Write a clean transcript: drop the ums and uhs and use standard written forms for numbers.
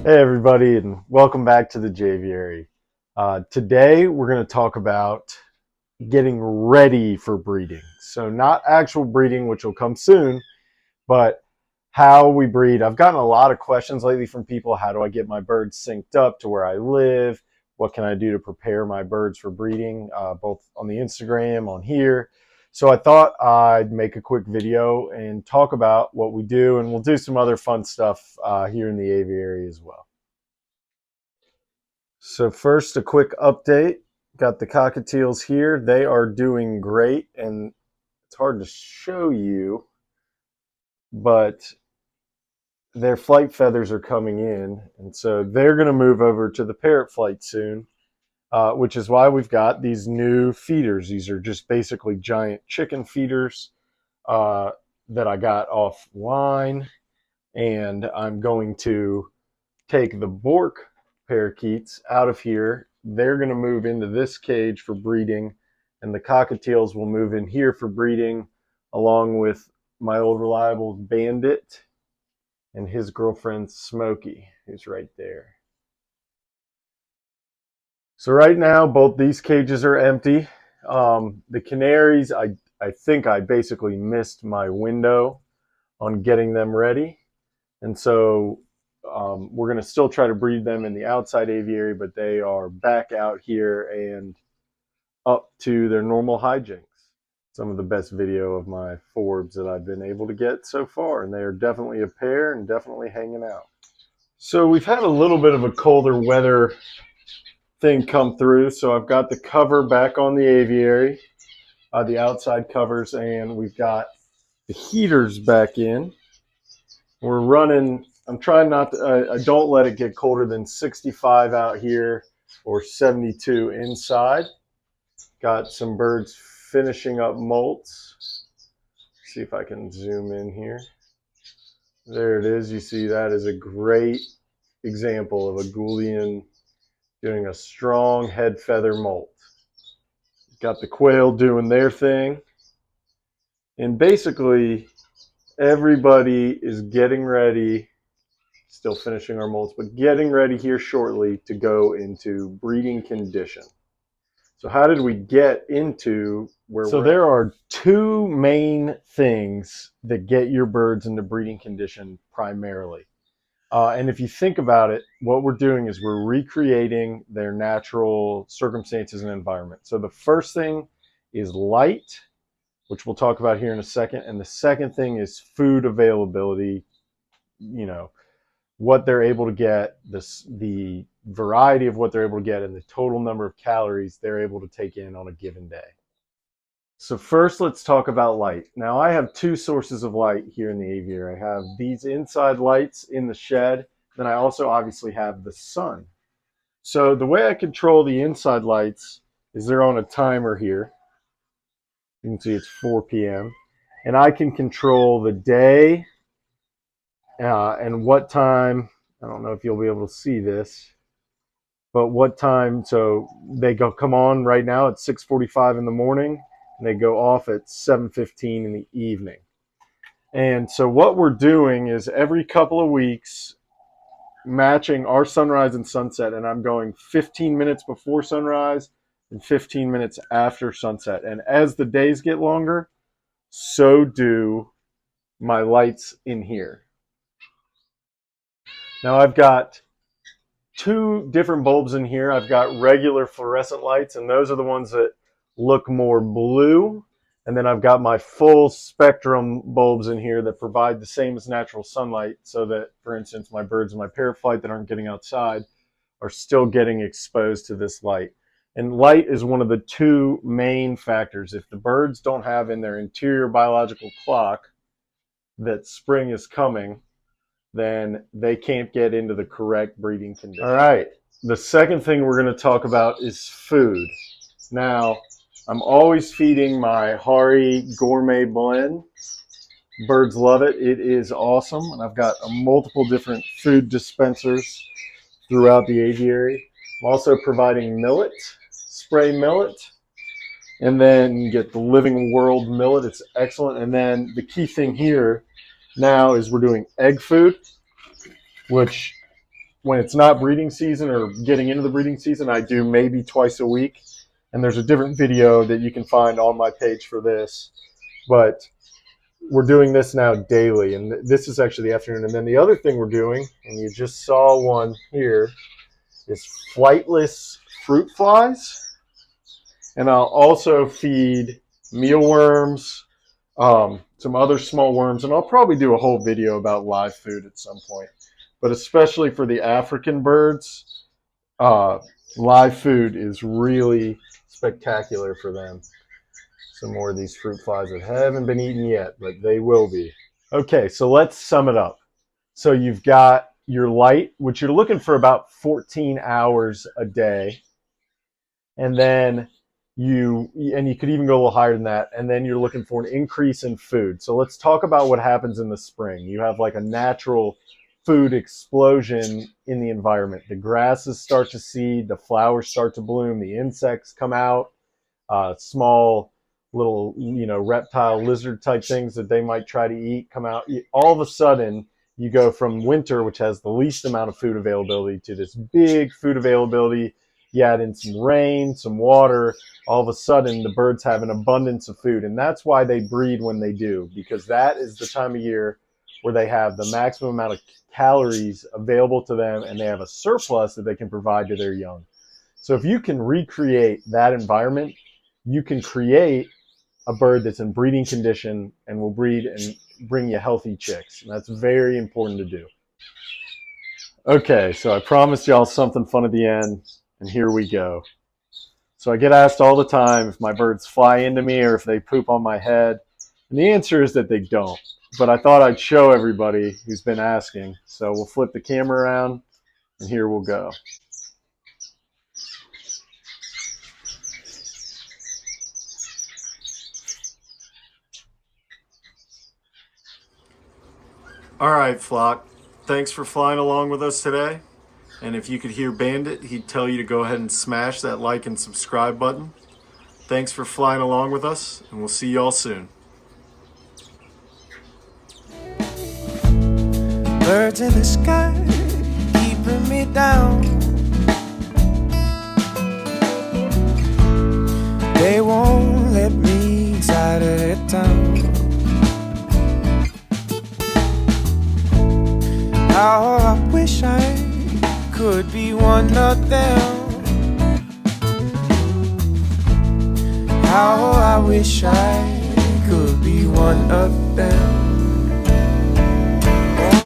Hey everybody, and welcome back to the Aviary. Today we're going to talk about getting ready for breeding. So not actual breeding, which will come soon, but how we breed. I've gotten a lot of questions lately from people. How do I get my birds synced up to where I live? What can I do to prepare my birds for breeding, both on the Instagram, on here? So I thought I'd make a quick video and talk about what we do, and we'll do some other fun stuff here in the aviary as well. So first, a quick update. Got the cockatiels here. They are doing great, and it's hard to show you, but their flight feathers are coming in, and so they're going to move over to the parrot flight soon, which is why we've got these new feeders. These are just basically giant chicken feeders that I got offline, and I'm going to take the Bork parakeets out of here. They're going to move into this cage for breeding, and the cockatiels will move in here for breeding, along with my old reliable Bandit and his girlfriend Smokey, who's right there. So right now, both these cages are empty. The canaries, I think I basically missed my window on getting them ready. And so we're going to still try to breed them in the outside aviary, but they are back out here and up to their normal hijinks. Some of the best video of my forbs that I've been able to get so far, and they are definitely a pair and definitely hanging out. So we've had a little bit of a colder weather thing come through, so I've got the cover back on the aviary, the outside covers, and we've got the heaters back in. We're running, I'm trying not to, I don't let it get colder than 65 out here or 72 inside. Got some birds finishing up molts. See if I can zoom in here. There it is. You see that is a great example of a Gouldian doing a strong head feather molt. Got the quail doing their thing. And basically, everybody is getting ready, still finishing our molts, but getting ready here shortly to go into breeding condition. So how did we get into where we're at? So there are two main things that get your birds into breeding condition primarily. And if you think about it, what we're doing is we're recreating their natural circumstances and environment. So the first thing is light, which we'll talk about here in a second. And the second thing is food availability, you know, what they're able to get, the variety of what they're able to get, and the total number of calories they're able to take in on a given day. So first, let's talk about light. Now, I have two sources of light here in the aviary. I have these inside lights in the shed. Then I also obviously have the sun. So the way I control the inside lights is they're on a timer here. You can see it's 4 p.m. And I can control the day and what time. I don't know if you'll be able to see this, but what time. So they come on right now at 6:45 in the morning, and they go off at 7:15 in the evening. And so what we're doing is every couple of weeks matching our sunrise and sunset, and I'm going 15 minutes before sunrise and 15 minutes after sunset. And as the days get longer, so do my lights in here. Now I've got two different bulbs in here. I've got regular fluorescent lights, and those are the ones that look more blue. And then I've got my full spectrum bulbs in here that provide the same as natural sunlight, so that, for instance, my birds in my parrot flight that aren't getting outside are still getting exposed to this light. And light is one of the two main factors. If the birds don't have in their interior biological clock that spring is coming, then they can't get into the correct breeding condition. All right. The second thing we're going to talk about is food. Now, I'm always feeding my Hari Gourmet Blend. Birds love it. It is awesome. And I've got multiple different food dispensers throughout the aviary. I'm also providing millet, spray millet. And then you get the Living World millet. It's excellent. And then the key thing here now is we're doing egg food, which when it's not breeding season or getting into the breeding season, I do maybe twice a week. And there's a different video that you can find on my page for this. But we're doing this now daily, and this is actually the afternoon. And then the other thing we're doing, and you just saw one here, is flightless fruit flies. And I'll also feed mealworms, some other small worms, and I'll probably do a whole video about live food at some point. But especially for the African birds, live food is really spectacular for them. Some more of these fruit flies that haven't been eaten yet, but they will be. Okay, so let's sum it up. So you've got your light, which you're looking for about 14 hours a day. And then you could even go a little higher than that. And then you're looking for an increase in food. So let's talk about what happens in the spring. You have like a natural food explosion in the environment. The grasses start to seed, the flowers start to bloom, the insects come out, small little, reptile, lizard type things that they might try to eat come out. All of a sudden, you go from winter, which has the least amount of food availability, to this big food availability. You add in some rain, some water, all of a sudden the birds have an abundance of food. And that's why they breed when they do, because that is the time of year where they have the maximum amount of calories available to them, and they have a surplus that they can provide to their young. So if you can recreate that environment, you can create a bird that's in breeding condition and will breed and bring you healthy chicks. And that's very important to do. Okay, so I promised y'all something fun at the end, and here we go. So I get asked all the time if my birds fly into me or if they poop on my head. And the answer is that they don't. But I thought I'd show everybody who's been asking. So we'll flip the camera around, and here we'll go. All right, flock. Thanks for flying along with us today. And if you could hear Bandit, he'd tell you to go ahead and smash that like and subscribe button. Thanks for flying along with us, and we'll see y'all soon. Birds in the sky keeping me down. They won't let me inside of their town. How I wish I could be one of them. How I wish I could be one of them.